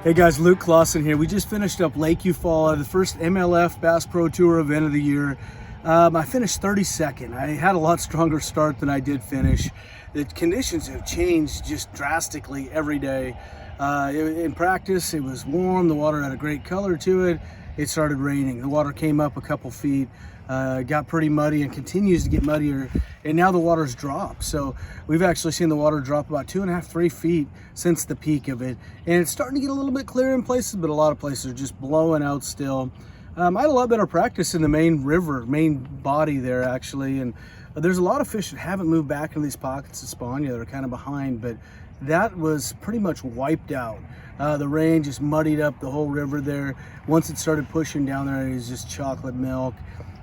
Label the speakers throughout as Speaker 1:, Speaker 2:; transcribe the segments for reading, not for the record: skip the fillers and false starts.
Speaker 1: Hey guys, Luke Clausen here. We just finished up Lake Eufala, the first MLF Bass Pro Tour event of the year. I finished 32nd. I had a lot stronger start than I did finish. The conditions have changed just drastically every day. In practice, it was warm. The water had a great color to it. It started raining. The water came up a couple feet, got pretty muddy and continues to get muddier. And now the water's dropped. So we've actually seen the water drop about 2.5, 3 feet since the peak of it. And it's starting to get a little bit clearer in places, but a lot of places are just blowing out still. I had a lot better practice in the main river, main body there actually. And there's a lot of fish that haven't moved back into these pockets of spawn yet. They're kind of behind, but that was pretty much wiped out. The rain just muddied up the whole river there. Once it started pushing down there, it was just chocolate milk.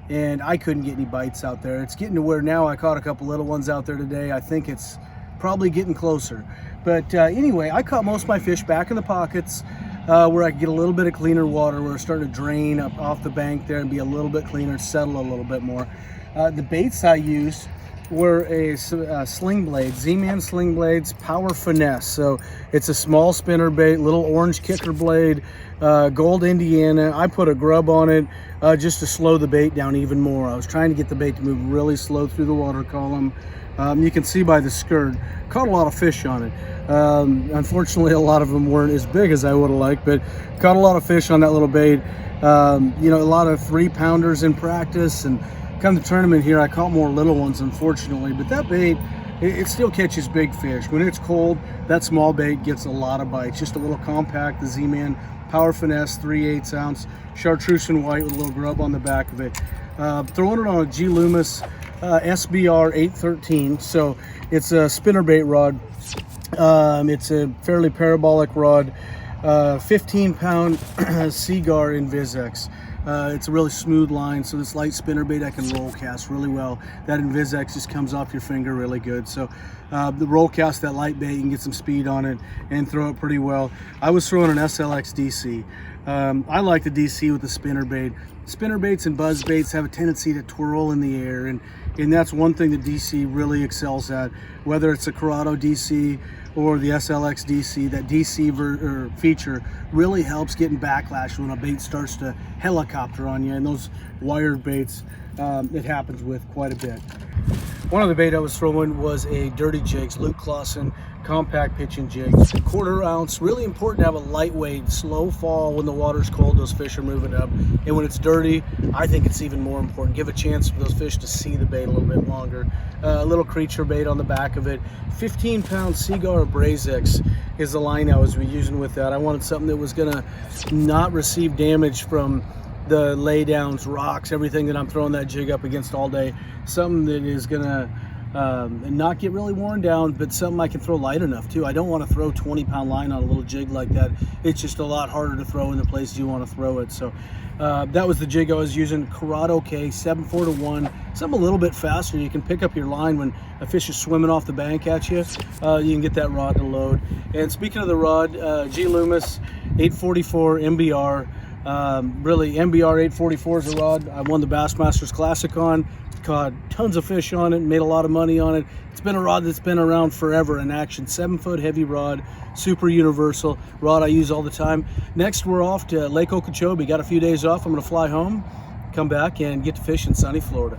Speaker 1: And I couldn't get any bites out there. It's getting to where now I caught a couple little ones out there today. I think it's probably getting closer. But anyway, I caught most of my fish back in the pockets where I could get a little bit of cleaner water, where it's starting to drain up off the bank there and be a little bit cleaner, settle a little bit more. The baits I used were a sling blade, Z-Man sling blades, power finesse. So it's a small spinner bait, little orange kicker blade, gold Indiana. I put a grub on it just to slow the bait down even more. I was trying to get the bait to move really slow through the water column. You can see by the skirt, caught a lot of fish on it. Unfortunately, a lot of them weren't as big as I would have liked, but caught a lot of fish on that little bait. You know, a lot of 3-pounders in practice, and come the tournament here, I caught more little ones, unfortunately. But that bait, it still catches big fish. When it's cold, that small bait gets a lot of bites. Just a little compact, the Z-Man Power Finesse 3/8 ounce chartreuse and white with a little grub on the back of it. Throwing it on a G Loomis SBR 813. So it's a spinnerbait rod. It's a fairly parabolic rod. 15-pound Seaguar in Invisex. It's a really smooth line, so this light spinnerbait I can roll cast really well. That Invisex just comes off your finger really good. So the roll cast that light bait, you can get some speed on it and throw it pretty well. I was throwing an SLX DC. I like the DC with the spinnerbait. Spinnerbaits and buzz baits have a tendency to twirl in the air, and that's one thing that DC really excels at. Whether it's a Corrado DC or the SLX DC, that DC feature really helps getting backlash when a bait starts to helicopter on you, and those wired baits, it happens with quite a bit. One of the bait I was throwing was a Dirty Jigs, Luke Clausen compact pitching jig, 1/4 ounce. Really important to have a lightweight, slow fall when the water's cold. Those fish are moving up, and when it's dirty, I think it's even more important. Give a chance for those fish to see the bait a little bit longer. A little creature bait on the back of it. 15-pound Seaguar Brazex is the line I was using with that. I wanted something that was gonna not receive damage from the laydowns, rocks, everything that I'm throwing that jig up against all day. Something that is gonna not get really worn down, but something I can throw light enough too. I don't want to throw 20-pound line on a little jig like that. It's just a lot harder to throw in the places you want to throw it. So that was the jig I was using. Corrado K 7/4-1, something a little bit faster. You can pick up your line when a fish is swimming off the bank at you. You can get that rod to load. And speaking of the rod, G Loomis 844 MBR. Really, MBR 844 is a rod I won the Bassmasters Classic on. Caught tons of fish on it, made a lot of money on it. It's been a rod that's been around forever in action. 7-foot heavy rod, super universal rod I use all the time. Next, we're off to Lake Okeechobee. Got a few days off. I'm going to fly home, come back, and get to fish in sunny Florida.